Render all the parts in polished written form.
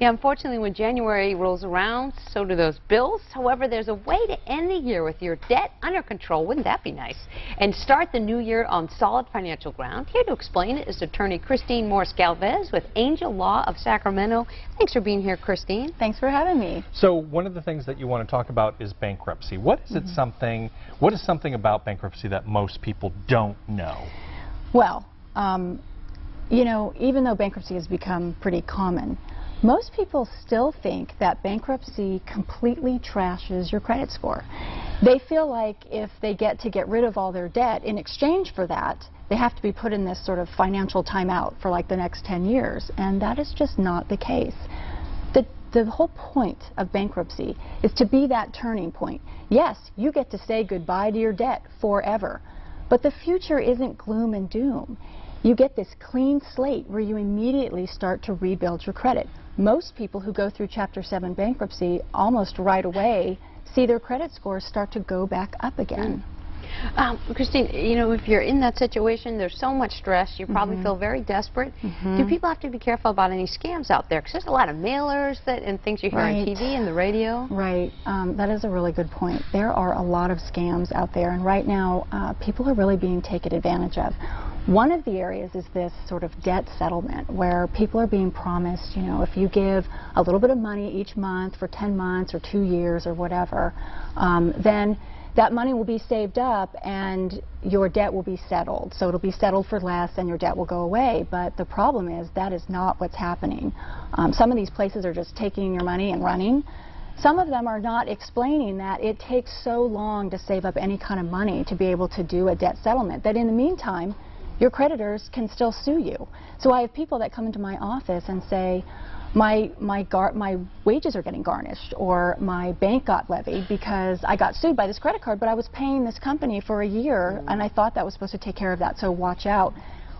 Yeah, unfortunately, when January rolls around, so do those bills. However, there's a way to end the year with your debt under control. Wouldn't that be nice? And start the new year on solid financial ground. Here to explain it is attorney Christine Morris-Galvez with Angel Law of Sacramento. Thanks for being here, Christine. Thanks for having me. So one of the things that you want to talk about is bankruptcy. What is what is something about bankruptcy that most people don't know? Well, you know, even though bankruptcy has become pretty common, most people still think that bankruptcy completely trashes your credit score. They feel like if they get rid of all their debt, in exchange for that, they have to be put in this sort of financial timeout for like the next 10 years, and that is just not the case. The whole point of bankruptcy is to be that turning point. Yes, you get to say goodbye to your debt forever, but the future isn't gloom and doom. You get this clean slate where you immediately start to rebuild your credit. Most people who go through Chapter 7 bankruptcy almost right away see their credit scores start to go back up again. Christine, you know, if you're in that situation, there's so much stress, you probably feel very desperate. Do people have to be careful about any scams out there? Because there's a lot of mailers and things you hear on TV and the radio. Right. That is a really good point. There are a lot of scams out there, and right now people are really being taken advantage of. One of the areas is this sort of debt settlement where people are being promised, you know, if you give a little bit of money each month for 10 months or 2 years or whatever, then that money will be saved up and your debt will be settled. So it'll be settled for less and your debt will go away. But the problem is that is not what's happening. Some of these places are just taking your money and running. Some of them are not explaining that it takes so long to save up any kind of money to be able to do a debt settlement that in the meantime, your creditors can still sue you. So I have people that come into my office and say, my wages are getting garnished, or my bank got levied because I got sued by this credit card, but I was paying this company for a year and I thought that was supposed to take care of that, so watch out.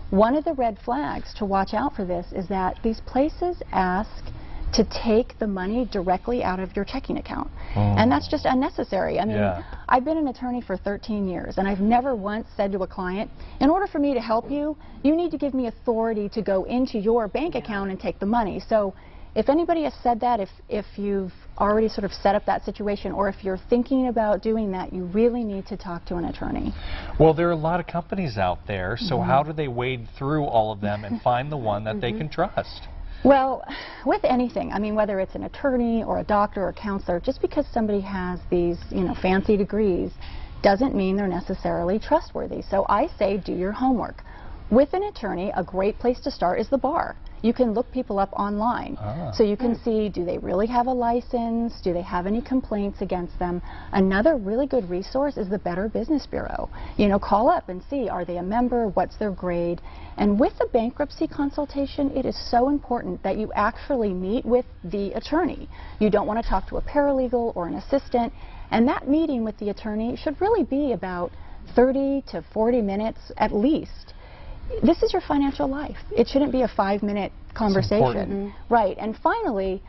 One of the red flags to watch out for this is that these places ask to take the money directly out of your checking account. And that's just unnecessary. I mean, I've been an attorney for 13 years and I've never once said to a client, in order for me to help you, you need to give me authority to go into your bank account and take the money. So if anybody has said that, if you've already sort of set up that situation, or if you're thinking about doing that, you really need to talk to an attorney. Well, there are a lot of companies out there, so how do they wade through all of them and find the one that they can trust? Well, with anything, I mean, whether it's an attorney or a doctor or a counselor, just because somebody has these, you know, fancy degrees doesn't mean they're necessarily trustworthy. So I say do your homework. With an attorney, a great place to start is the bar. You can look people up online. So you can see, do they really have a license? Do they have any complaints against them? Another really good resource is the Better Business Bureau. You know, call up and see, are they a member? What's their grade? And with the bankruptcy consultation, it is so important that you actually meet with the attorney. You don't want to talk to a paralegal or an assistant. And that meeting with the attorney should really be about 30 to 40 minutes at least. This is your financial life. It shouldn't be a 5-minute conversation. Right. And finally,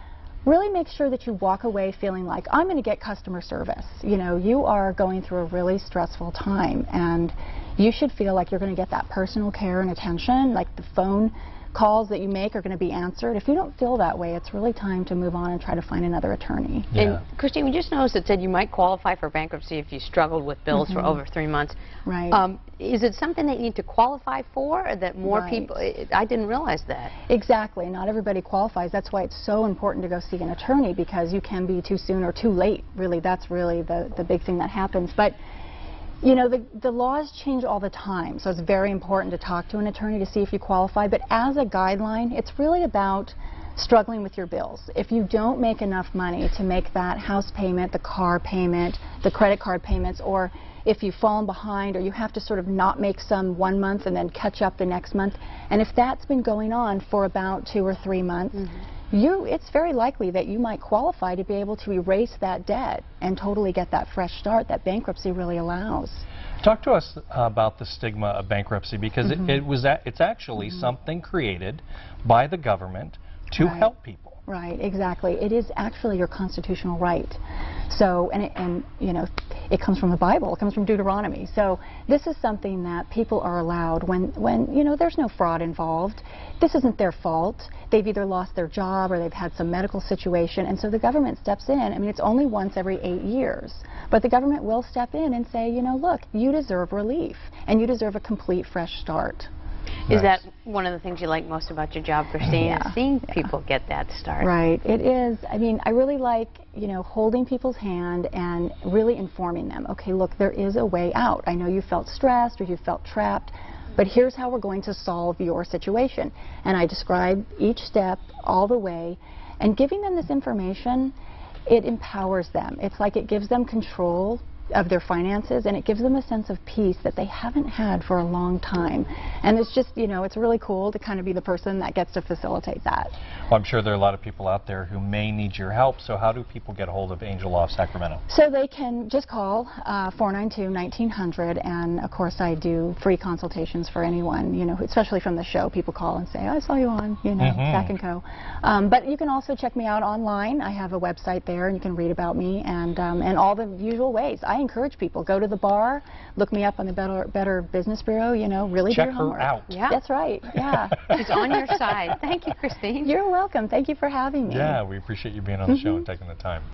really make sure that you walk away feeling like, I'm going to get customer service. You know, you are going through a really stressful time, and you should feel like you're going to get that personal care and attention, like the phone calls that you make are going to be answered. If you don't feel that way, it's really time to move on and try to find another attorney. And Christine, we just noticed it said you might qualify for bankruptcy if you struggled with bills for over 3 months. Right. Is it something that you need to qualify for, or that more people? I didn't realize that. Exactly. Not everybody qualifies. That's why it's so important to go see an attorney, because you can be too soon or too late. Really, that's really the big thing that happens. But you know, the laws change all the time, so it's very important to talk to an attorney to see if you qualify. But as a guideline, it's really about struggling with your bills. If you don't make enough money to make that house payment, the car payment, the credit card payments, or if you've fallen behind or you have to sort of not make some 1 month and then catch up the next month, and if that's been going on for about 2 or 3 months, it's very likely that you might qualify to be able to erase that debt and totally get that fresh start that bankruptcy really allows. Talk to us about the stigma of bankruptcy, because it's actually something created by the government to help people. Right, exactly. It is actually your constitutional right. So, and you know, it comes from the Bible, it comes from Deuteronomy. So this is something that people are allowed when you know, there's no fraud involved. This isn't their fault. They've either lost their job or they've had some medical situation, and so the government steps in. I mean, it's only once every 8 years. But the government will step in and say, you know, look, you deserve relief, and you deserve a complete fresh start. Is that one of the things you like most about your job, Christine, Yeah. is seeing people get that start? Right, it is. I mean, I really like, you know, holding people's hand and really informing them, okay, look, there is a way out. I know you felt stressed or you felt trapped, but here's how we're going to solve your situation. And I describe each step all the way, and giving them this information, it empowers them. It's like it gives them control of their finances, and it gives them a sense of peace that they haven't had for a long time. And it's just, you know, it's really cool to kind of be the person that gets to facilitate that. Well, I'm sure there are a lot of people out there who may need your help, so how do people get a hold of Angel Law of Sacramento? So they can just call 492-1900, and of course I do free consultations for anyone, you know, especially from the show. People call and say, I saw you on, you know, Sac and Co. But you can also check me out online. I have a website there, and you can read about me and all the usual ways. I encourage people, go to the bar, look me up on the Better Business Bureau, you know, really do your homework. Check her out. Yeah. That's right, yeah. She's on your side. Thank you, Christine. You're welcome. Thank you for having me. Yeah, we appreciate you being on the show and taking the time.